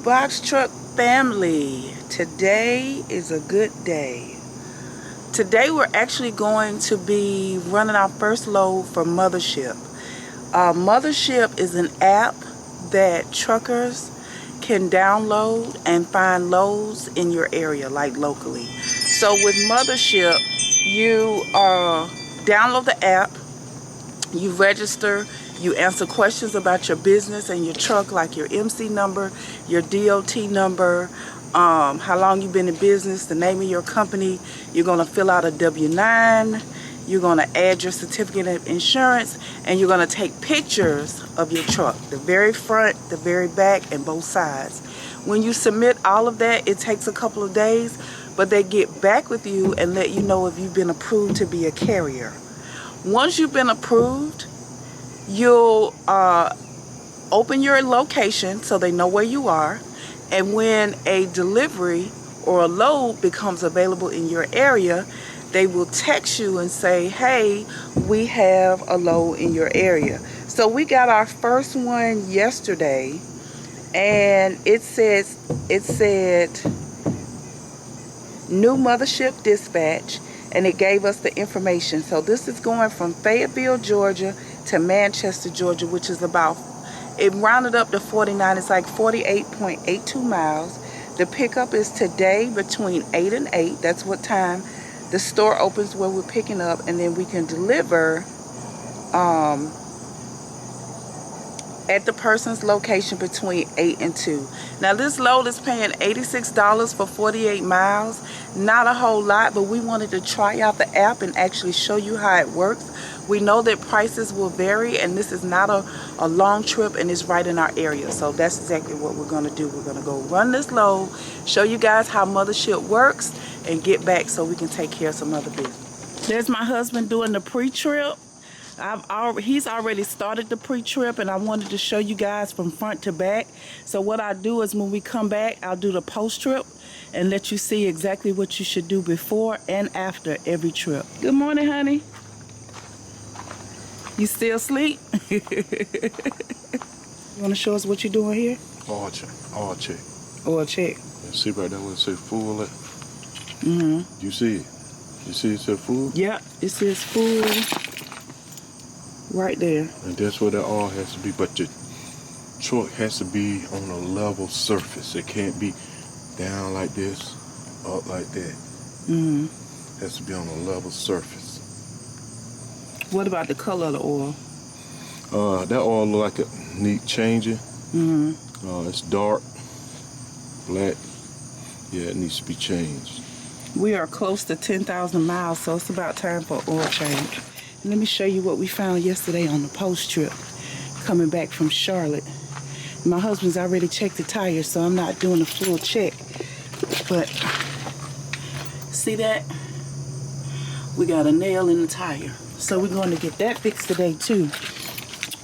Box Truck family, today is a good day. Today we're actually going to be running our first load for Mothership. Mothership is an app that truckers can download and find loads in your area, like locally. So with Mothership, you download the app, you register, you answer questions about your business and your truck, like your MC number, your DOT number, how long you've been in business, the name of your company. You're going to fill out a W-9. You're going to add your certificate of insurance, and you're going to take pictures of your truck, the very front, the very back, and both sides. When you submit all of that, it takes a couple of days, but they get back with you and let you know if you've been approved to be a carrier. Once you've been approved, you'll open your location so they know where you are, and when a delivery or a load becomes available in your area, they will text you and say, hey, we have a load in your area. So we got our first one yesterday, and it said new Mothership dispatch, and it gave us the information. So this is going from Fayetteville, Georgia to Manchester, Georgia, which is about, it rounded up to 49, it's like 48.82 miles. The pickup is today between 8 and 8. That's what time the store opens where we're picking up, and then we can deliver at the person's location between 8 and 2. Now this load is paying $86 for 48 miles. Not a whole lot, but we wanted to try out the app and actually show you how it works. We know that prices will vary, and this is not a long trip, and it's right in our area. So that's exactly what we're going to do. We're going to go run this load, show you guys how Mothership works, and get back so we can take care of some other business. There's my husband doing the pre-trip. He's already started the pre-trip, and I wanted to show you guys from front to back. So what I do is when we come back, I'll do the post-trip and let you see exactly what you should do before and after every trip. Good morning, honey. You still asleep? You want to show us what you're doing here? Oil check. Oil check. Oil check. And see right there where it says full at? Mm-hmm. You see it? You see it says full? Yeah, it says full right there. And that's where the oil has to be. But the truck has to be on a level surface. It can't be down like this, up like that. Mm-hmm. It has to be on a level surface. What about the color of the oil? That oil look like it need changing. Mm-hmm. It's dark, black. Yeah, it needs to be changed. We are close to 10,000 miles, so it's about time for oil change. And let me show you what we found yesterday on the post trip, coming back from Charlotte. My husband's already checked the tires, so I'm not doing a full check. But see that? We got a nail in the tire. So we're going to get that fixed today too.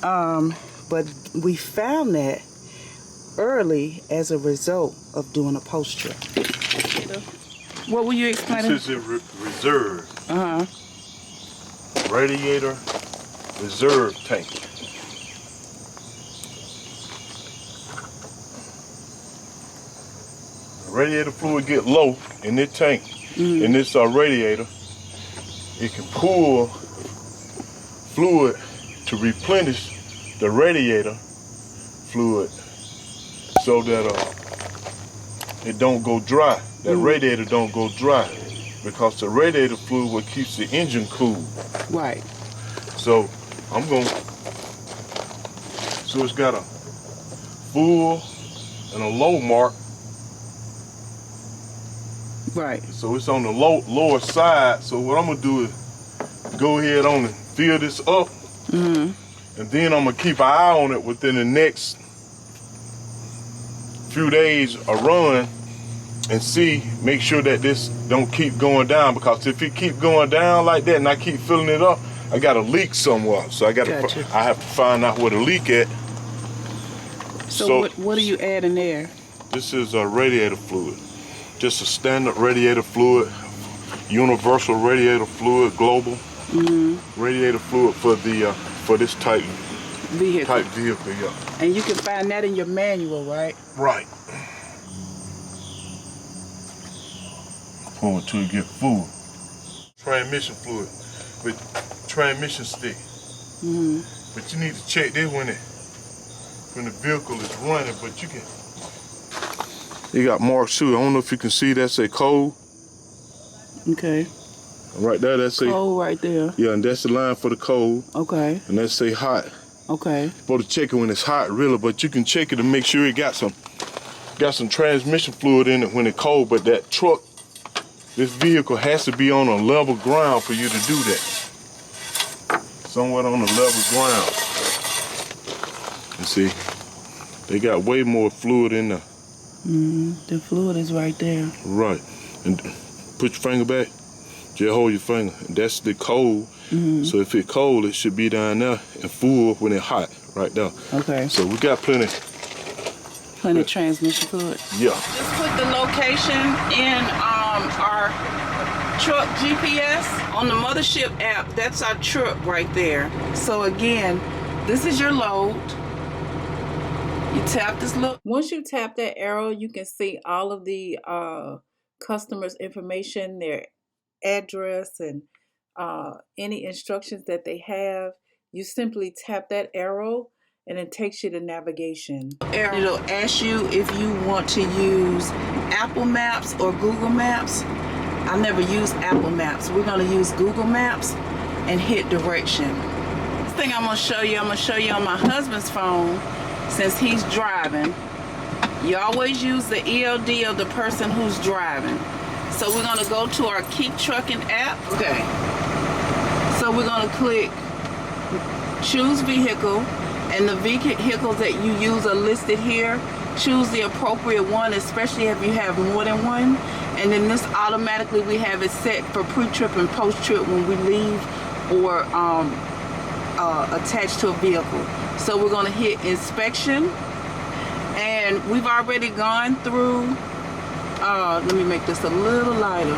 But we found that early as a result of doing a post trip. What were you explaining? This is a reserve. Uh-huh. Radiator reserve tank. Radiator fluid get low in this tank, in this radiator. It can pull fluid to replenish the radiator fluid so that it don't go dry. That radiator don't go dry, because the radiator fluid what keeps the engine cool. Right. So so it's got a full and a low mark. Right. So it's on the lower side. So what I'm gonna do is go ahead on and fill this up, and then I'm gonna keep an eye on it within the next few days a run, and make sure that this don't keep going down, because if it keep going down like that and I keep filling it up, I got a leak somewhere. So I have to find out where the leak at. So what are you adding there? This is a radiator fluid. Just a standard radiator fluid, universal radiator fluid, global radiator fluid for this type vehicle, yeah. And you can find that in your manual, right? Right. pour until it get full. Transmission fluid with transmission stick. But you need to check this when the vehicle is running, but you can. It got marks too. I don't know if you can see that say cold. Okay. Right there, that say cold right there. Yeah, and that's the line for the cold. Okay. And that say hot. Okay. You're supposed to check it when it's hot, really, but you can check it to make sure it got some transmission fluid in it when it's cold. But that truck, this vehicle has to be on a level ground for you to do that. Somewhat on a level ground. You see, they got way more fluid in there. The fluid is right there. Right. And put your finger back. Just hold your finger. That's the cold. So if it's cold, it should be down there and full when it's hot, right there. Okay. So we got plenty of transmission fluid. Yeah. Just put the location in our truck GPS on the Mothership app. That's our truck right there. So again, this is your load. You tap this look. Once you tap that arrow, you can see all of the customers' information, their address, and any instructions that they have. You simply tap that arrow and it takes you to navigation. It'll ask you if you want to use Apple Maps or Google Maps. I never use Apple Maps. We're going to use Google Maps and hit direction. This thing I'm going to show you on my husband's phone since he's driving. You always use the ELD of the person who's driving. So we're going to go to our Keep Truckin app. Okay. So we're going to click choose vehicle, and the vehicles that you use are listed here. Choose the appropriate one, especially if you have more than one. And then this automatically, we have it set for pre-trip and post-trip when we leave or attached to a vehicle. So we're going to hit inspection, and we've already gone through. Let me make this a little lighter.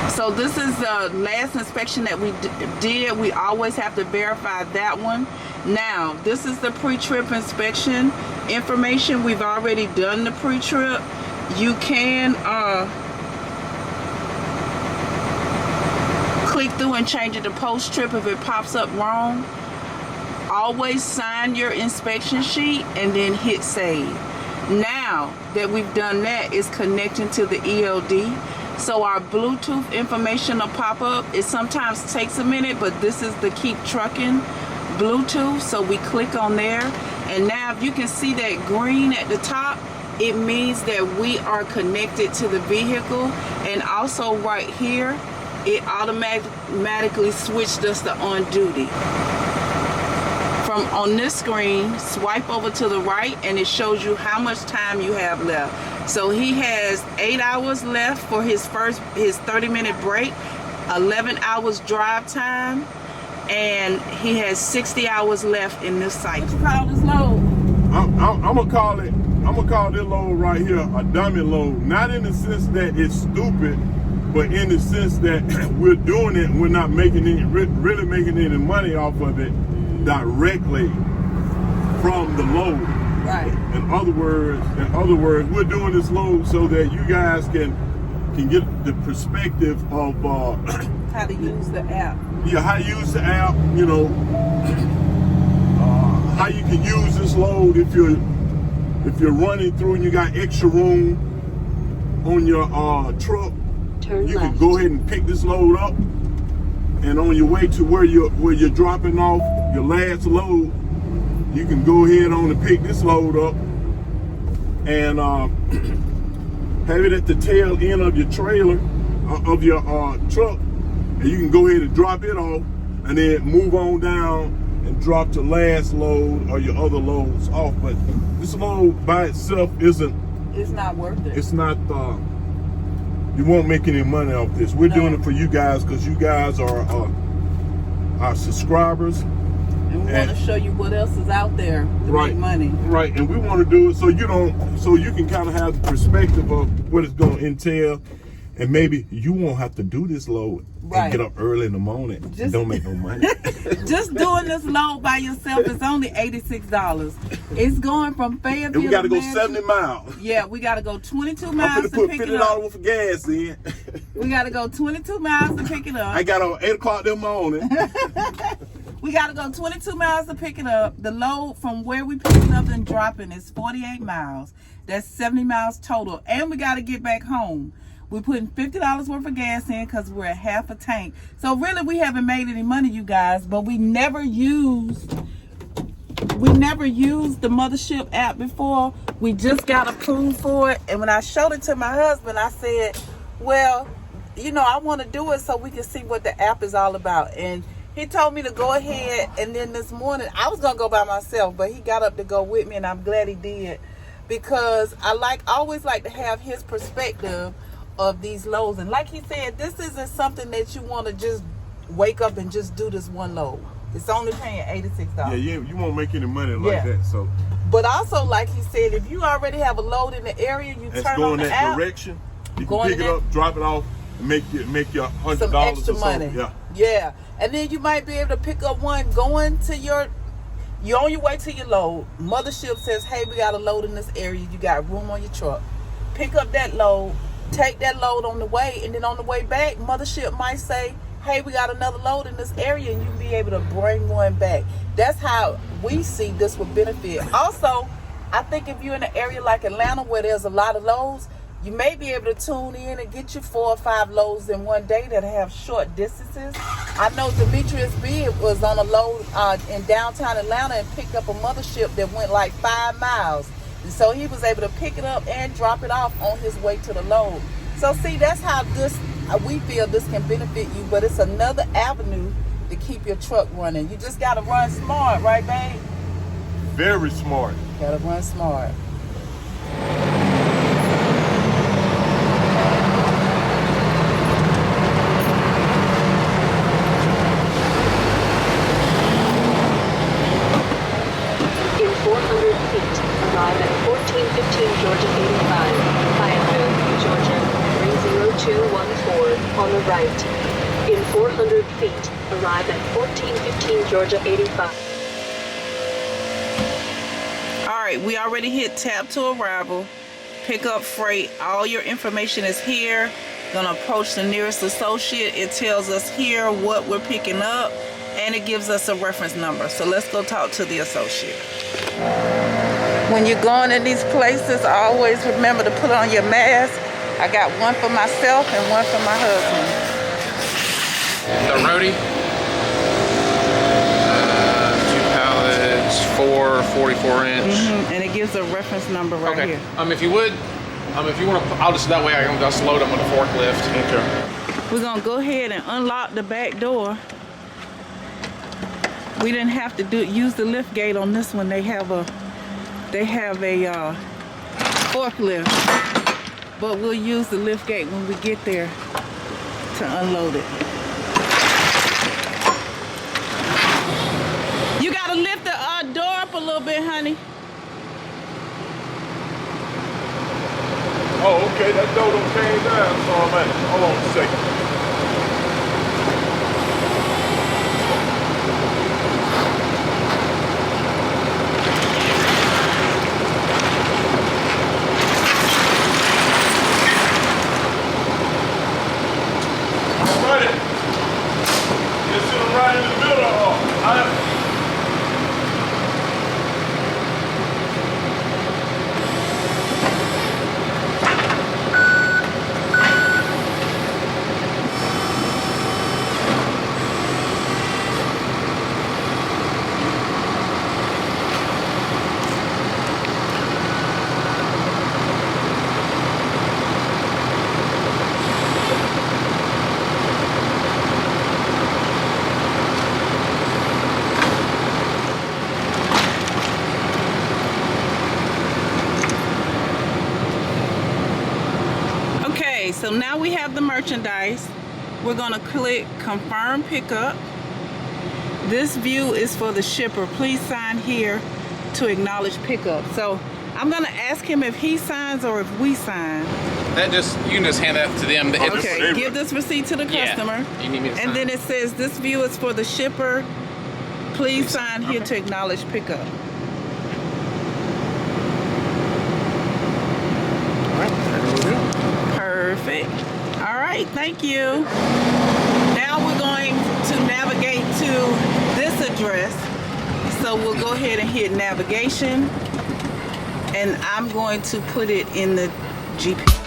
So this is the last inspection that we did. We always have to verify that one. Now, this is the pre-trip inspection information. We've already done the pre-trip. You can click through and change it to post-trip if it pops up wrong. Always sign your inspection sheet and then hit save. Now that we've done that, it's connecting to the ELD. So our Bluetooth information will pop up. It sometimes takes a minute, but this is the Keep Truckin Bluetooth. So we click on there, and now if you can see that green at the top, it means that we are connected to the vehicle. And also right here, it automatically switched us to on duty. From on this screen, swipe over to the right and it shows you how much time you have left. So he has 8 hours left for his 30-minute break, 11 hours drive time, and he has 60 hours left in this cycle. What you call this load? I'm gonna call this load right here a dummy load. Not in the sense that it's stupid, but in the sense that we're doing it, we're not making any, really making any money off of it directly from the load. Right. In other words, we're doing this load so that you guys can get the perspective of how to use the app. Yeah, how to use the app. You know, how you can use this load if you're running through and you got extra room on your truck. You can go ahead and pick this load up, and on your way to where you're dropping off your last load, you can go ahead on and pick this load up and have it at the tail end of your trailer, of your truck, and you can go ahead and drop it off and then move on down and drop the last load or your other loads off. But this load by itself it's not worth it. It's not, you won't make any money off this. We're doing it for you guys because you guys are our subscribers. And we want to show you what else is out there to make money. Right, and we want to do it so you can kind of have the perspective of what it's going to entail And maybe you won't have to do this load and get up early in the morning and don't make no money. Just doing this load by yourself is only $86. It's going from Fayetteville. And we got to go 70 miles. Yeah, we got to go 22 miles I'm to put pick it up. $50 for gas in. We got to go 22 miles to pick it up. I got on 8 o'clock in the morning. We got to go 22 miles to pick it up. The load from where we pick it up and dropping is 48 miles. That's 70 miles total. And we got to get back home. We're putting $50 worth of gas in because we're at half a tank. So really, we haven't made any money, you guys. But we never used the Mothership app before. We just got approved for it. And when I showed it to my husband, I said, well, you know, I want to do it so we can see what the app is all about. And he told me to go ahead. And then this morning, I was going to go by myself. But he got up to go with me. And I'm glad he did. Because I always like to have his perspective of these loads. And like he said, this isn't something that you want to just wake up and just do this one load. It's only paying $86. Yeah, you won't make any money like that. So, but also, like he said, if you already have a load in the area, you turn on the app. Direction. You can pick it up, drop it off, and make your $100 some extra money. Yeah. And then you might be able to pick up one going to you're on your way to your load. Mothership says, hey, we got a load in this area. You got room on your truck. Pick up that load. Take that load on the way, and then on the way back, Mothership might say, hey, we got another load in this area, and you can be able to bring one back. That's how we see this would benefit. Also, I think if you're in an area like Atlanta where there's a lot of loads, you may be able to tune in and get you 4 or 5 loads in one day that have short distances. I know Demetrius B was on a load in downtown Atlanta and picked up a Mothership that went like 5 miles. So he was able to pick it up and drop it off on his way to the load. So see, that's how we feel this can benefit you, but it's another avenue to keep your truck running. You just got to run smart, right, babe? Very smart. Got to run smart. In 400 feet, arrive at 1415 Georgia 85, Fayetteville, Georgia, 30214, on the right. In 400 feet, arrive at 1415 Georgia 85. Alright, we already hit tap to arrival, pick up freight. All your information is here. Gonna approach the nearest associate. It tells us here what we're picking up, and it gives us a reference number. So let's go talk to the associate. When you're going in these places, always remember to put on your mask. I got one for myself and one for my husband. The roadie, 2 pallets, 4 44-inch. And it gives a reference number right here. If you want to, I'll just, that way I can just load them with a forklift. Okay. We're gonna go ahead and unlock the back door. We didn't have to use the lift gate on this one. They have a forklift, but we'll use the lift gate when we get there to unload it. You gotta lift the door up a little bit, honey. Oh, okay, that door done came down, so I'm at. Hold on a second. Alrighty. Just sit right in the middle. So now we have the merchandise. We're gonna click confirm pickup. This view is for the shipper. Please sign here to acknowledge pickup. So I'm gonna ask him if he signs or if we sign. That you can just hand that to them. Okay, give this receipt to the customer. Yeah. You need me to sign? And then it says, this view is for the shipper. Please sign here to acknowledge pickup. All right, Perfect. All right, thank you. Now we're going to navigate to this address. So we'll go ahead and hit navigation. And I'm going to put it in the GPS.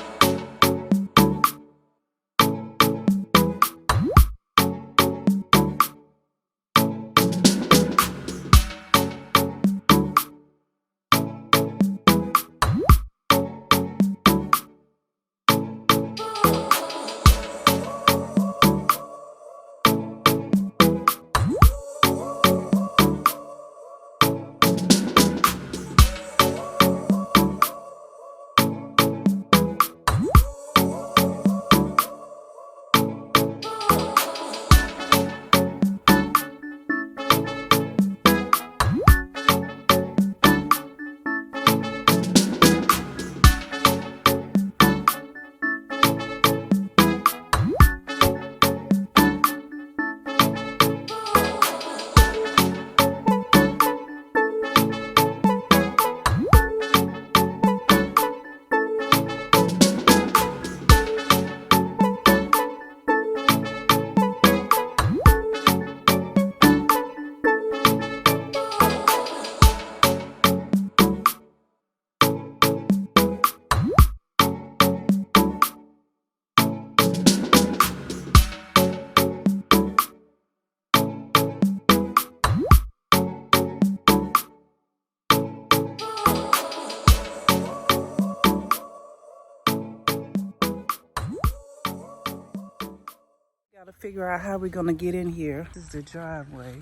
Gotta figure out how we're gonna get in here. This is the driveway.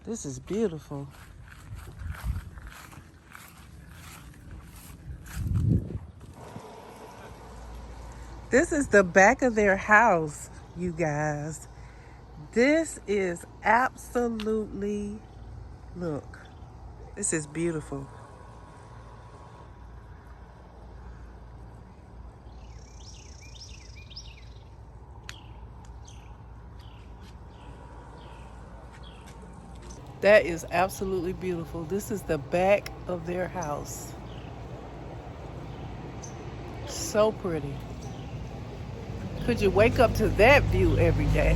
This is beautiful. This is the back of their house, you guys. This is absolutely, look, this is beautiful. That is absolutely beautiful. This is the back of their house. So pretty. Could you wake up to that view every day?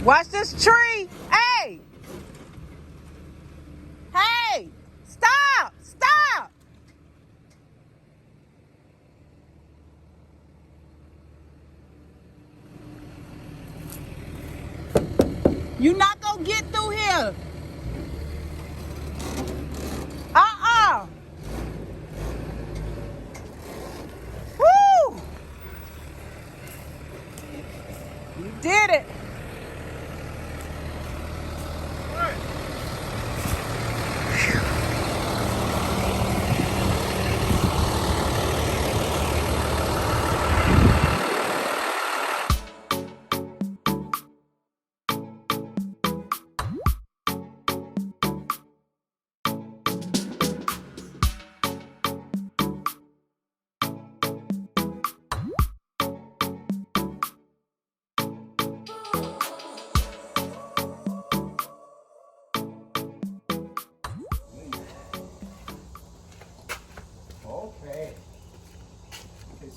Watch this tree. Hey! Hey! Stop! Stop! You not gonna get through here. Woo! You did it.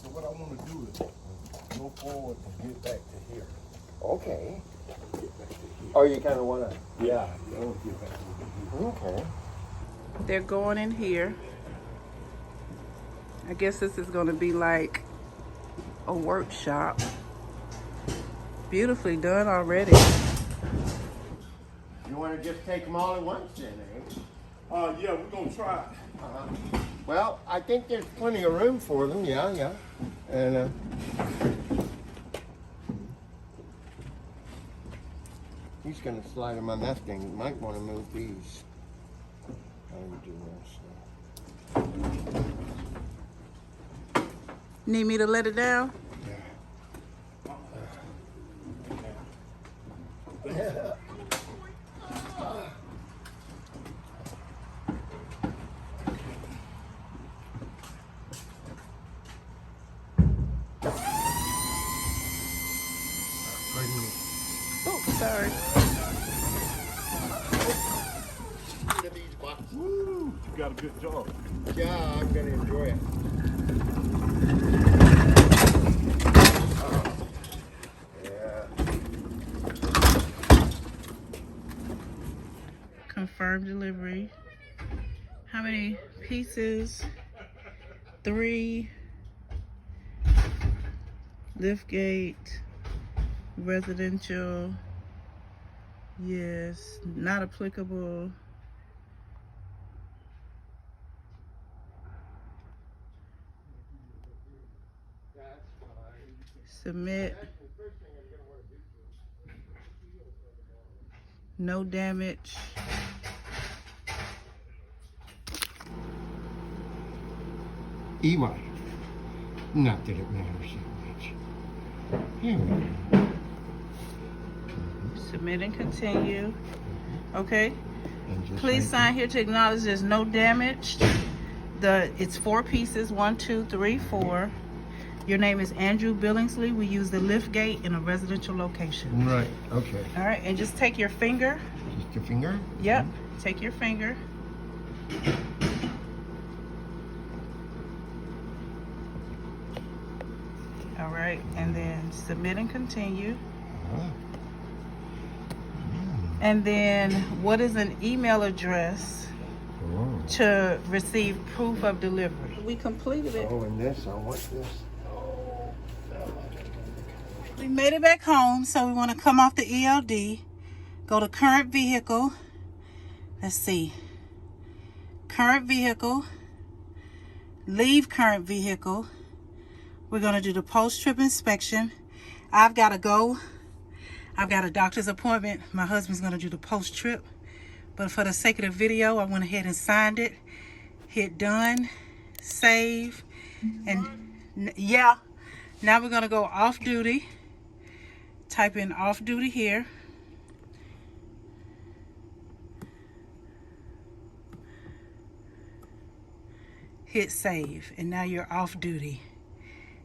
So what I want to do is go forward and get back to here. Okay. Get back to here. Oh, you kind of want to? Yeah, I want to get back to here. Okay. They're going in here. I guess this is going to be like a workshop. Beautifully done already. You want to just take them all at once then, eh? Yeah, we're going to try. Well, I think there's plenty of room for them, yeah. And, he's going to slide them on that thing. You might want to move these. How do you do this? Need me to let it down? Oh, sorry. Woo, you got a good job. Yeah, I'm gonna enjoy it. Confirmed delivery. How many pieces? 3. Liftgate. Residential. Yes. Not applicable. Submit. No damage. EY. Not that it matters that much. Here we go. Submit and continue. Okay. And just Please make sign here to acknowledge there's no damage. It's 4 pieces. 1, 2, 3, 4. Your name is Andrew Billingsley. We use the lift gate in a residential location. Right, okay. All right, and just take your finger. Just your finger? Yep, take your finger. All right, and then submit and continue. And then what is an email address to receive proof of delivery? We completed it. Oh, and this, I want this. We made it back home, so we want to come off the ELD, go to current vehicle. Let's see. Current vehicle. Leave current vehicle. We're going to do the post-trip inspection. I've got to go. I've got a doctor's appointment. My husband's going to do the post-trip. But for the sake of the video, I went ahead and signed it. Hit done. Save. And yeah. Now we're going to go off duty. Type in off duty here. Hit save. And now you're off duty.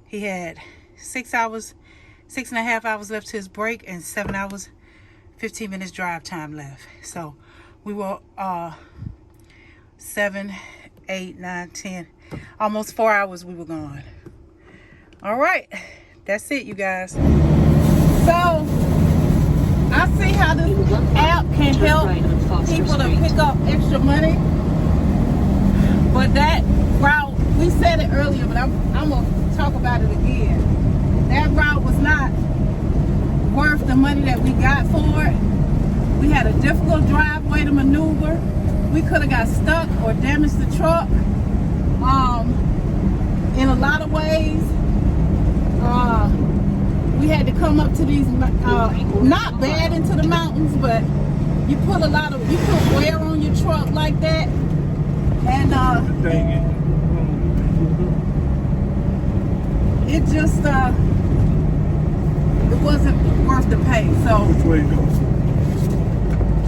He had 6.5 hours left to his break and 7 hours, 15 minutes drive time left. So we were 7, 8, 9, 10, almost 4 hours we were gone. All right, that's it, you guys. So I see how this app can help people to pick up extra money. But that route, we said it earlier, but I'm gonna talk about it again. That route was not worth the money that we got for it. We had a difficult driveway to maneuver. We could have got stuck or damaged the truck. In a lot of ways, we had to come up to these, not bad into the mountains, but you put wear on your truck like that, and Dang it. it just, it wasn't worth the pay. So Which way you go?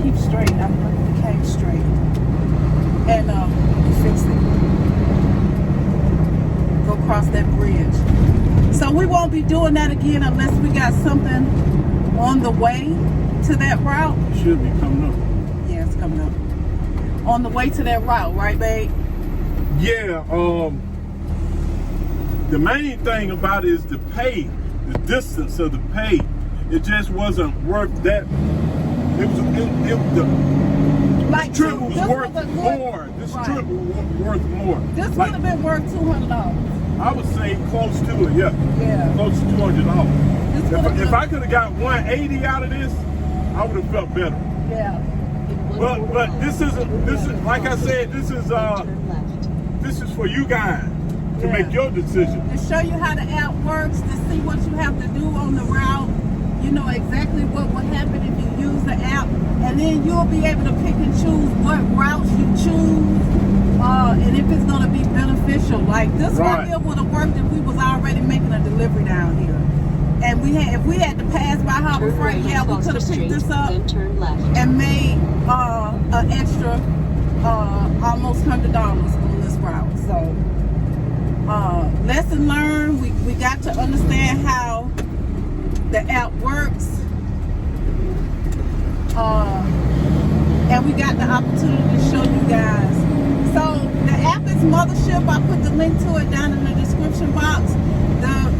keep straight. I came straight, and we fixed it. Go across that bridge. So we won't be doing that again unless we got something on the way to that route. It should be coming up. Yeah, it's coming up. On the way to that route, right, babe? Yeah, the main thing about it is the pay, the distance of the pay. It just wasn't worth that. Like This trip was this worth was a good- more. This right. trip was worth more. This would Like, have been worth $200. I would say close to it, yeah. Yeah. Close to $200. This would've If been- I could have got 180 out of this, I would have felt better. Yeah. But this is like I said, this is for you guys to make your decision. To show you how the app works, to see what you have to do on the route. You know exactly what will happen if you use the app, and then you'll be able to pick and choose what routes you choose. and if it's gonna be beneficial. Like this Right. right here would have worked if we was already making a delivery down here. And if we had to pass by Harbor Turn Freight, right yeah, on we Foster could have picked Street, this up then turn left. and made an extra almost $100 on this route. So lesson learned. We got to understand how the app works, and we got the opportunity to show you guys. So the app is Mothership. I put the link to it down in the description box.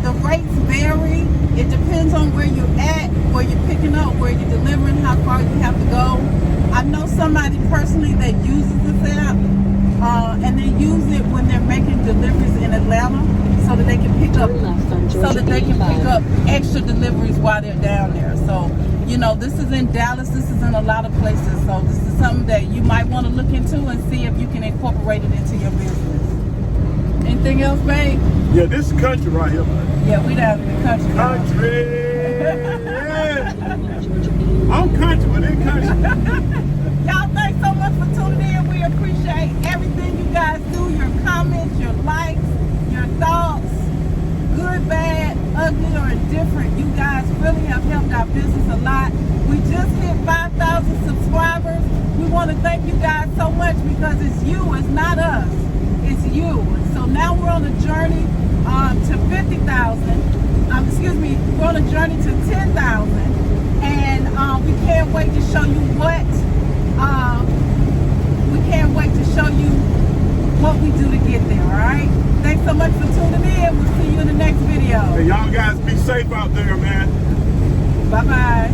The rates vary. It depends on where you're at, where you're picking up, where you're delivering, how far you have to go. I know somebody personally that uses this app, and they use it when they're making deliveries in Atlanta, so that they can pick up, Turn left on so Georgia that they can 85. pick up extra deliveries while they're down there. So, you know, this is in Dallas. This is in a lot of places. So this is something that you might want to look into and see if you can incorporate it into your business. Anything else, babe? Yeah, this is country right here, man. Yeah, we down in the country now. Country. I'm country, but they country. Y'all, thanks so much for tuning in. We appreciate everything you guys do, your comments, your likes, your thoughts, good, bad, ugly, or indifferent. You guys really have helped our business a lot. We just hit 5,000 subscribers. We want to thank you guys so much because it's you, it's not us. It's you. So now we're on a journey to 50,000. We're on a journey to 10,000. And we can't wait to show you what we do to get there, all right? Thanks so much for tuning in. We'll see you in the next video. Hey, y'all guys be safe out there, man. Bye-bye.